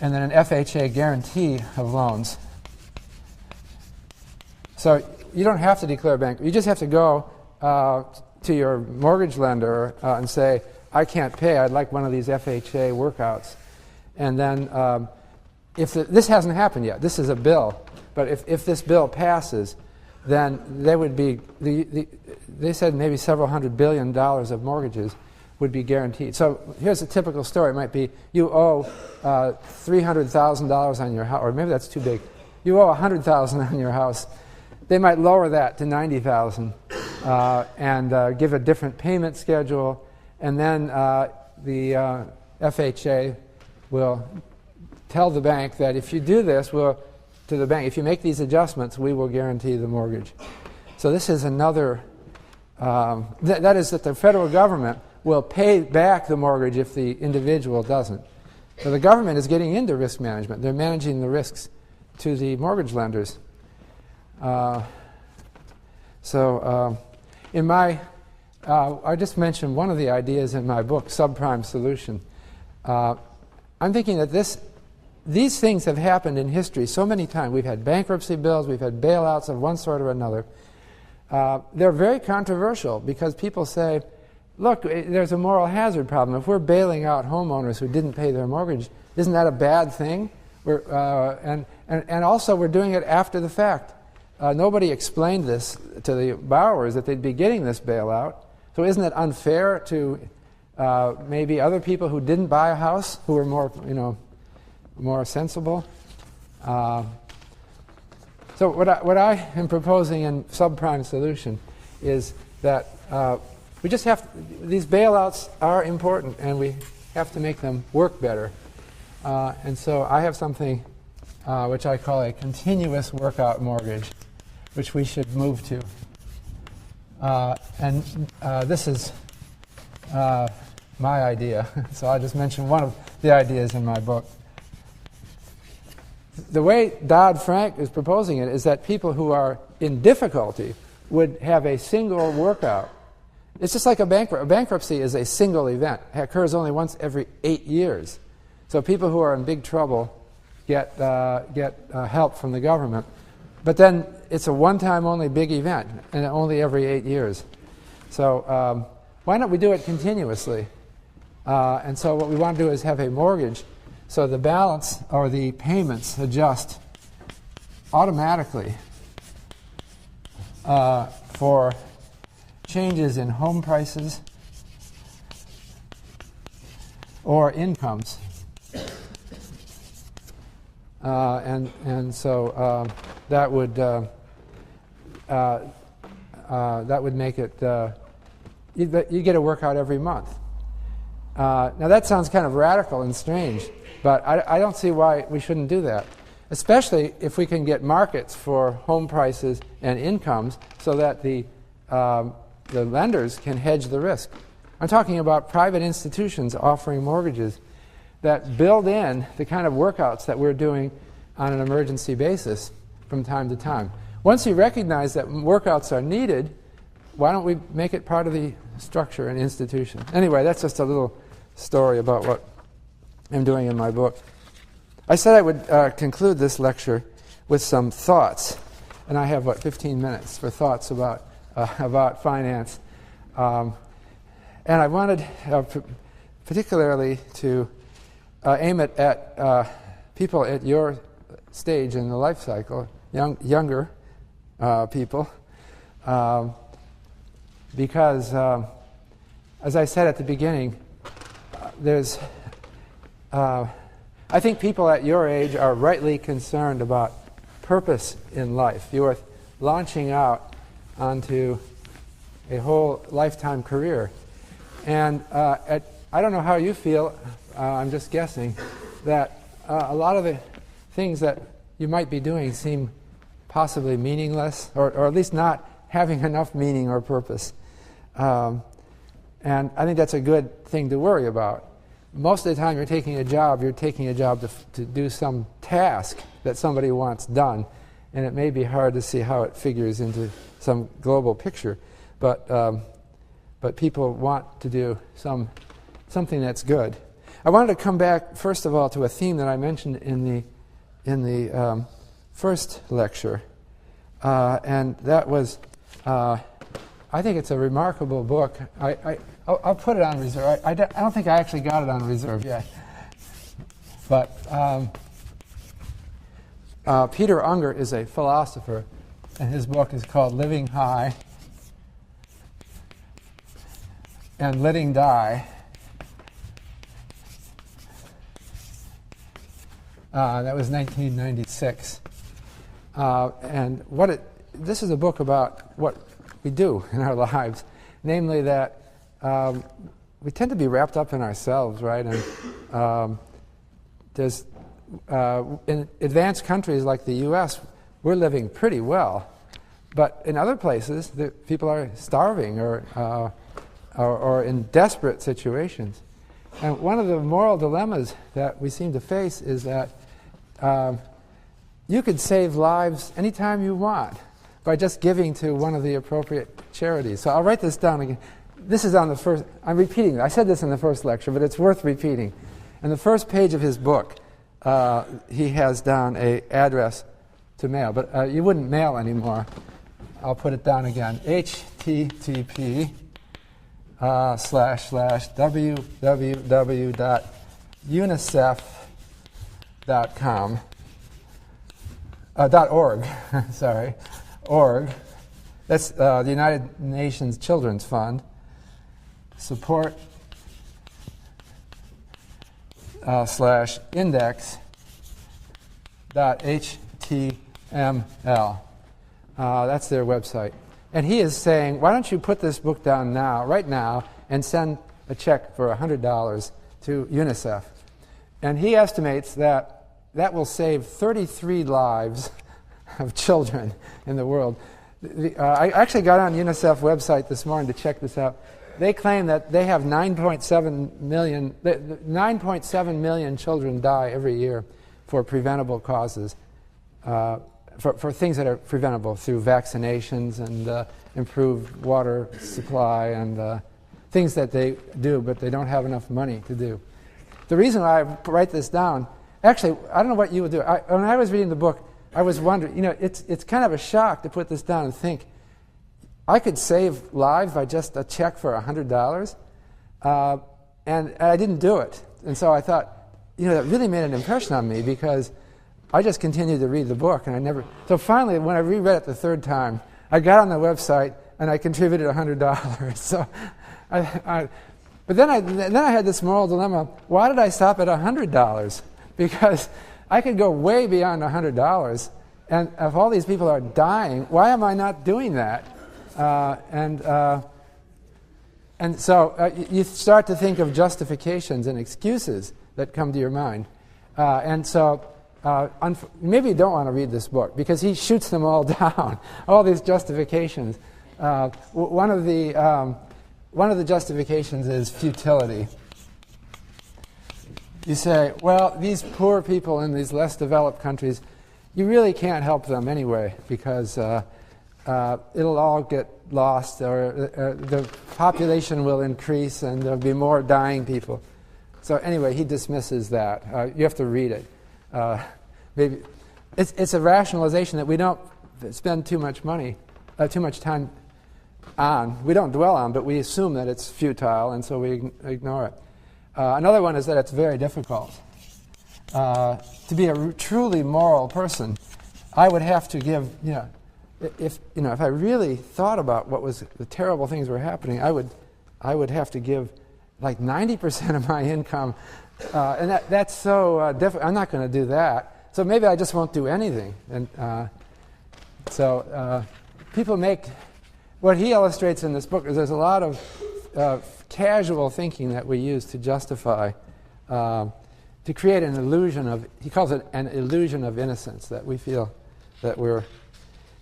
Speaker 1: And then an FHA guarantee of loans. So you don't have to declare bankruptcy. You just have to go to your mortgage lender and say, I can't pay, I'd like one of these FHA workouts. And then this hasn't happened yet. This is a bill. But if this bill passes, then there would be, they said maybe several $100 billion of mortgages would be guaranteed. So here's a typical story. It might be you owe $300,000 on your house, or maybe that's too big. You owe $100,000 on your house. They might lower that to $90,000 and give a different payment schedule, and then the FHA will tell the bank that if you do this, if you make these adjustments, we will guarantee the mortgage. So this is another, that is that the federal government will pay back the mortgage if the individual doesn't. So the government is getting into risk management. They're managing the risks to the mortgage lenders. I just mentioned one of the ideas in my book, Subprime Solution. I'm thinking that these things have happened in history so many times. We've had bankruptcy bills, we've had bailouts of one sort or another. They're very controversial because people say, look, there's a moral hazard problem. If we're bailing out homeowners who didn't pay their mortgage, isn't that a bad thing? And also we're doing it after the fact. Nobody explained this to the borrowers that they'd be getting this bailout. So isn't it unfair to maybe other people who didn't buy a house, who were more sensible? So what I am proposing in Subprime Solution is that we just these bailouts are important, and we have to make them work better. And so I have something which I call a continuous workout mortgage, which we should move to. And this is my idea. So I'll just mention one of the ideas in my book. The way Dodd-Frank is proposing it is that people who are in difficulty would have a single workout. It's just like a bankruptcy is a single event. It occurs only once every 8 years. So people who are in big trouble get help from the government. But then it's a one-time only big event, and only every 8 years. So why don't we do it continuously? And so what we want to do is have a mortgage so the balance or the payments adjust automatically for changes in home prices or incomes. So that would make it you get a workout every month. Now that sounds kind of radical and strange, but I don't see why we shouldn't do that, especially if we can get markets for home prices and incomes so that the lenders can hedge the risk. I'm talking about private institutions offering mortgages that build in the kind of workouts that we're doing on an emergency basis from time to time. Once you recognize that workouts are needed, why don't we make it part of the structure and institution? Anyway, that's just a little story about what I'm doing in my book. I said I would conclude this lecture with some thoughts, and I have, 15 minutes for thoughts about finance. And I wanted particularly to aim it at people at your stage in the life cycle, younger people, because, as I said at the beginning, I think people at your age are rightly concerned about purpose in life. You are launching out onto a whole lifetime career. And I don't know how you feel, I'm just guessing, that a lot of the things that you might be doing seem possibly meaningless, or at least not having enough meaning or purpose. And I think that's a good thing to worry about. Most of the time you're taking a job to do some task that somebody wants done, and it may be hard to see how it figures into some global picture. But people want to do something that's good. I wanted to come back, first of all, to a theme that I mentioned in the first lecture, and that was, I think it's a remarkable book. I'll put it on reserve. I don't think I actually got it on reserve yet. But Peter Unger is a philosopher, and his book is called Living High and Letting Die. That was 1996. And this is a book about what we do in our lives, namely that we tend to be wrapped up in ourselves, right? And there's in advanced countries like the U.S., we're living pretty well, but in other places, people are starving or in desperate situations. And one of the moral dilemmas that we seem to face is that you could save lives anytime you want by just giving to one of the appropriate charities. So I'll write this down again. This is on the first, I'm repeating, I said this in the first lecture, but it's worth repeating. In the first page of his book, he has down an address to mail, but you wouldn't mail anymore. I'll put it down again. http://www.unicef.com .org, sorry, org. That's the United Nations Children's Fund. Support /index.html. That's their website. And he is saying, why don't you put this book down now, right now, and send a check for $100 to UNICEF. And he estimates that will save 33 lives of children in the world. I actually got on UNICEF website this morning to check this out. They claim that they have 9.7 million children die every year for preventable causes, for things that are preventable through vaccinations and improved water supply and things that they do, but they don't have enough money to do. The reason why I write this down, actually, I don't know what you would do. When I was reading the book, I was wondering, it's kind of a shock to put this down and think, I could save lives by just a check for $100, and I didn't do it. And so I thought, that really made an impression on me because I just continued to read the book, and I never. So finally, when I reread it the third time, I got on the website and I contributed $100. So, but then I had this moral dilemma: why did I stop at $100? Because
Speaker 2: I could go way beyond $100, and if all these people are dying, why am I not doing that? And so you start to think of justifications and excuses that come to your mind. And so maybe you don't want to read this book because he shoots them all down, all these justifications. One of the justifications is futility. You say, well, these poor people in these less developed countries, you really can't help them anyway because it'll all get lost, or the population will increase and there'll be more dying people. So anyway, he dismisses that. You have to read it. Maybe it's a rationalization that we don't spend too much time on. We don't dwell on, but we assume that it's futile, and so we ignore it. Another one is that it's very difficult. To be a truly moral person, I would have to give, if I really thought about what was the terrible things were happening, I would have to give like 90% of my income, and that's so difficult. I'm not going to do that. So maybe I just won't do anything. And so people make what he illustrates in this book is there's a lot of casual thinking that we use to justify, to create an illusion of, he calls it an illusion of innocence, that we feel that we're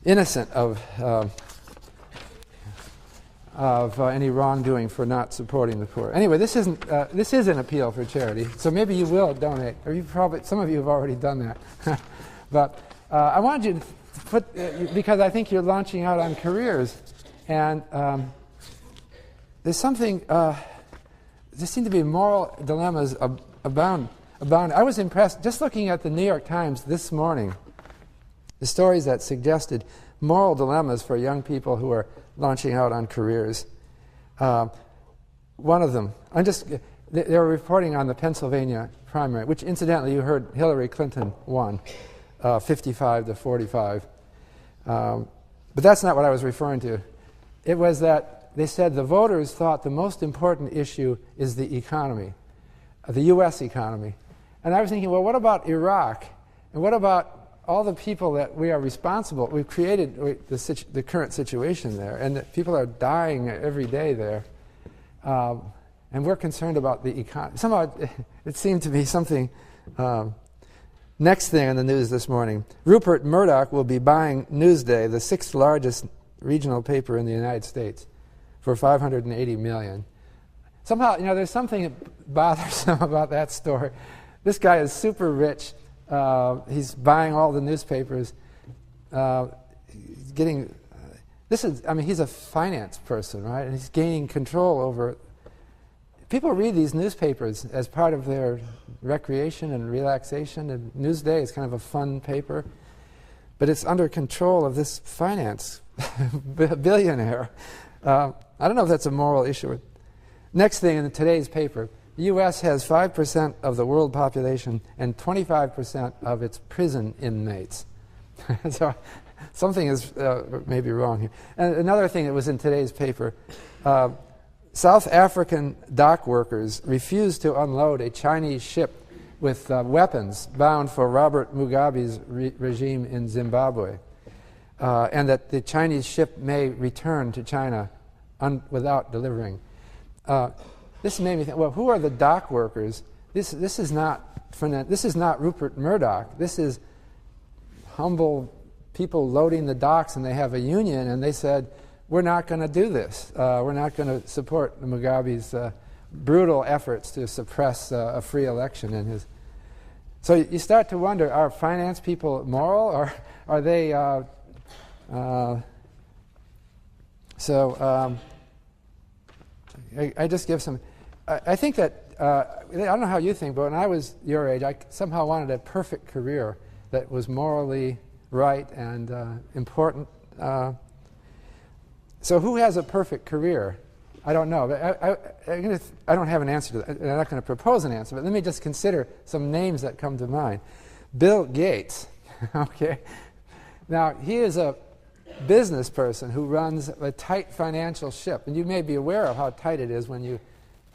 Speaker 2: innocent of any wrongdoing for not supporting the poor. Anyway, this is an appeal for charity, so maybe you will donate, or some of you have already done that. But I wanted you to put, because I think you're launching out on careers, and there's something, there seem to be moral dilemmas abound. I was impressed, just looking at the New York Times this morning, the stories that suggested moral dilemmas for young people who are launching out on careers. One of them, they were reporting on the Pennsylvania primary, which incidentally you heard Hillary Clinton won, 55 to 45. But that's not what I was referring to. It was that they said the voters thought the most important issue is the economy, the U.S. economy. And I was thinking, well, what about Iraq? And what about all the people that we are responsible? We've created the current situation there, and that people are dying every day there. And we're concerned about the economy. Somehow it seemed to be something. Next thing on the news this morning, Rupert Murdoch will be buying Newsday, the 6th largest regional paper in the United States, for $580 million. Somehow, there's something bothersome about that story. This guy is super rich. He's buying all the newspapers. He's a finance person, right? And he's gaining control over. People read these newspapers as part of their recreation and relaxation. And Newsday is kind of a fun paper, but it's under control of this finance billionaire. I don't know if that's a moral issue. Next thing in today's paper, the U.S. has 5% of the world population and 25% of its prison inmates. So something is maybe wrong here. And another thing that was in today's paper, South African dock workers refused to unload a Chinese ship with weapons bound for Robert Mugabe's regime in Zimbabwe, and that the Chinese ship may return to China without delivering. This made me think, well, who are the dock workers? This is not Rupert Murdoch. This is humble people loading the docks, and they have a union, and they said, we're not going to do this. We're not going to support Mugabe's brutal efforts to suppress a free election in his. So you start to wonder, are finance people moral, or are they... I just give some... I think that... I don't know how you think, but when I was your age, I somehow wanted a perfect career that was morally right and important. So who has a perfect career? I don't know. But I don't have an answer to that. I'm not going to propose an answer, but let me just consider some names that come to mind. Bill Gates. Okay. Now, he is a business person who runs a tight financial ship, and you may be aware of how tight it is when you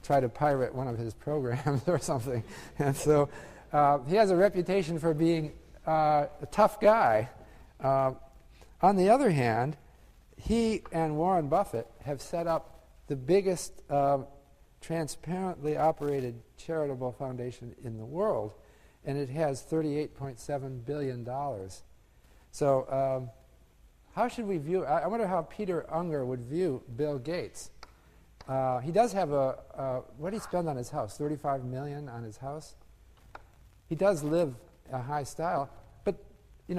Speaker 2: try to pirate one of his programs or something. And so he has a reputation for being a tough guy. On the other hand, he and Warren Buffett have set up the biggest transparently operated charitable foundation in the world, and it has $38.7 billion. So how should we view, I wonder how Peter Unger would view Bill Gates. He does have what did he spend on his house? $35 million on his house? He does live a high style, but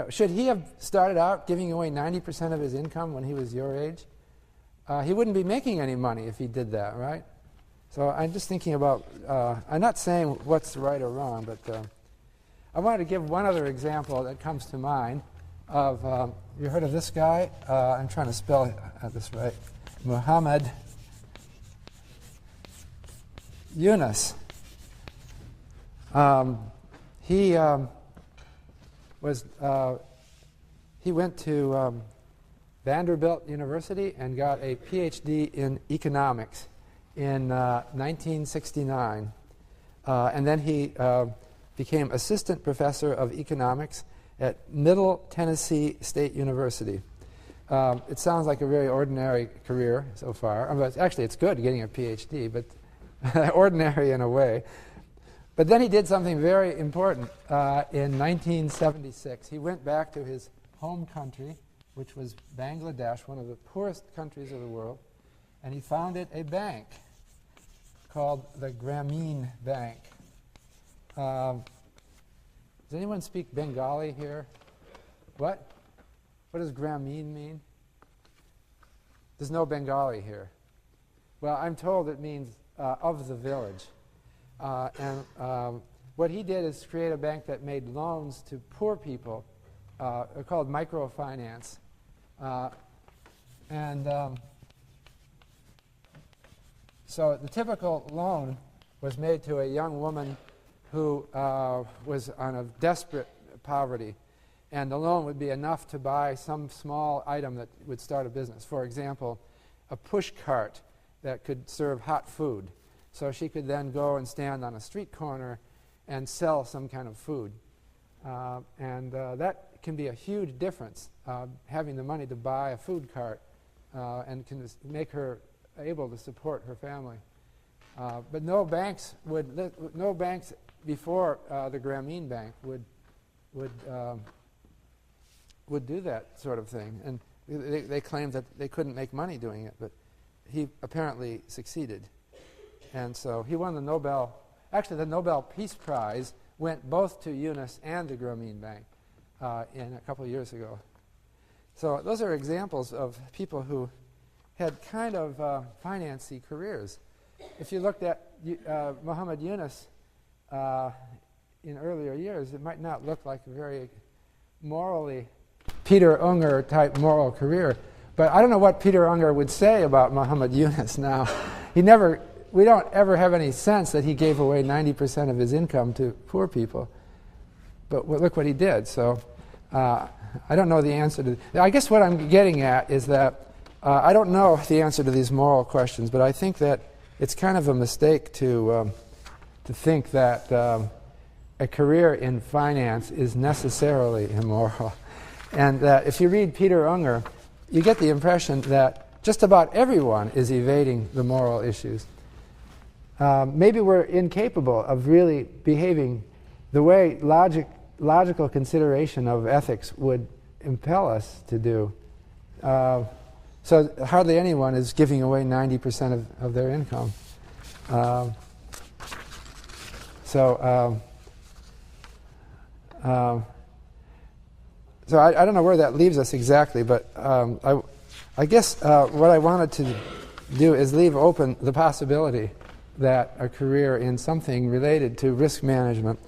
Speaker 2: should he have started out giving away 90% of his income when he was your age? He wouldn't be making any money if he did that, right? So I'm just thinking about, I'm not saying what's right or wrong, but I wanted to give one other example that comes to mind of, you heard of this guy? I'm trying to spell this right. Muhammad Yunus. He went to Vanderbilt University and got a PhD in economics in 1969. And then he became assistant professor of economics at Middle Tennessee State University. It sounds like a very ordinary career so far. Actually, it's good getting a PhD, but ordinary in a way. But then he did something very important. In 1976, he went back to his home country, which was Bangladesh, one of the poorest countries of the world, and he founded a bank called the Grameen Bank. Does anyone speak Bengali here? What? What does Grameen mean? There's no Bengali here. Well, I'm told it means of the village. And what he did is create a bank that made loans to poor people, called microfinance. So the typical loan was made to a young woman who was on a desperate poverty, and the loan would be enough to buy some small item that would start a business. For example, a push cart that could serve hot food. So she could then go and stand on a street corner and sell some kind of food. That can be a huge difference, having the money to buy a food cart and can make her able to support her family. But no banks before the Grameen Bank would do that sort of thing. And they claimed that they couldn't make money doing it, but he apparently succeeded. And so he won the Nobel. Actually, the Nobel Peace Prize went both to Yunus and the Grameen Bank a couple of years ago. So those are examples of people who had kind of finance-y careers. If you looked at Muhammad Yunus in earlier years, it might not look like a very morally Peter Unger type moral career. But I don't know what Peter Unger would say about Muhammad Yunus now. We don't ever have any sense that he gave away 90% of his income to poor people. But look what he did. So I don't know the answer to... I guess what I'm getting at is that I don't know the answer to these moral questions, but I think that it's kind of a mistake to think that a career in finance is necessarily immoral. And that if you read Peter Unger, you get the impression that just about everyone is evading the moral issues. Maybe we're incapable of really behaving the way logical consideration of ethics would impel us to do. So hardly anyone is giving away 90% of their income. So I don't know where that leaves us exactly, but I guess what I wanted to do is leave open the possibility that a career in something related to risk management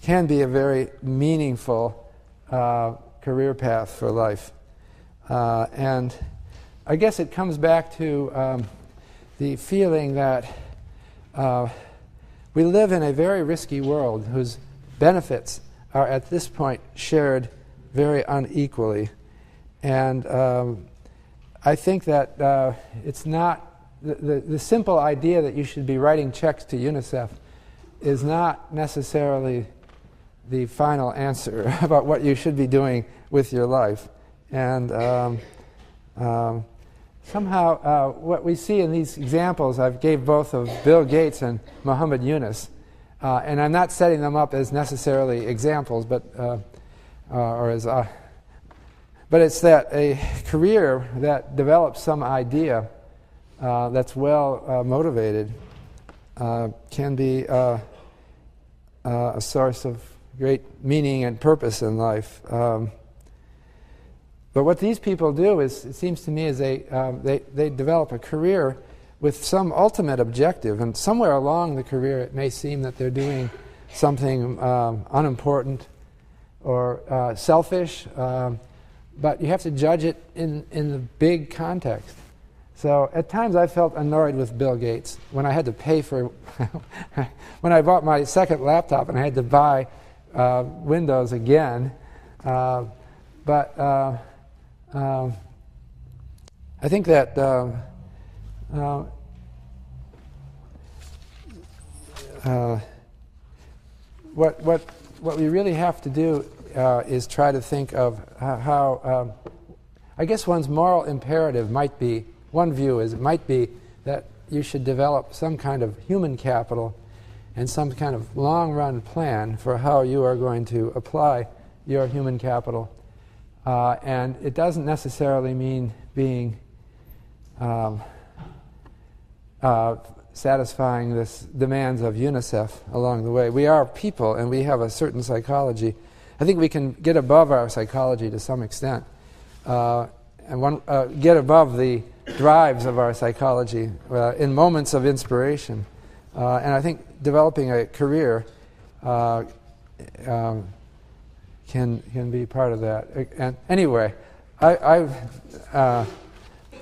Speaker 2: can be a very meaningful career path for life. And I guess it comes back to the feeling that we live in a very risky world whose benefits are at this point shared very unequally. And I think that it's not the simple idea that you should be writing checks to UNICEF is not necessarily
Speaker 1: the final answer about what you should be doing with your life. And somehow what we see in these examples, I gave both of Bill Gates and Muhammad Yunus, and I'm not setting them up as necessarily examples, but it's that a career that develops some idea that's well motivated can be a source of great meaning and purpose in life. But what these people do is, it seems to me, is they develop a career with some ultimate objective, and somewhere along the career it may seem that they're doing something unimportant or selfish, but you have to judge it in the big context. So at times I felt annoyed with Bill Gates when I had to pay for when I bought my second laptop and I had to buy Windows again. But I think that what we really have to do is try to think of how I guess one's moral imperative might be, one view is it might be that you should develop some kind of human capital and some kind of long-run plan for how you are going to apply your human capital. And it doesn't necessarily mean being satisfying the demands of UNICEF along the way. We are people and we have a certain psychology. I think we can get above our psychology to some extent and get above the drives of our psychology in moments of inspiration. And I think developing a career can be part of that. And anyway, that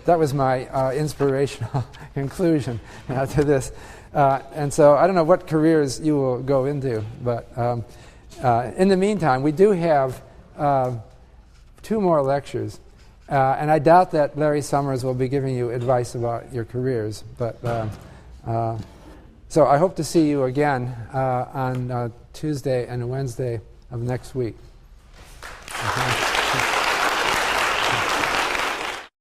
Speaker 1: was my inspirational conclusion to this. And so I don't know what careers you will go into, but in the meantime, we do have 2 more lectures. And I doubt that Larry Summers will be giving you advice about your careers. But so I hope to see you again on Tuesday and Wednesday of next week. Okay.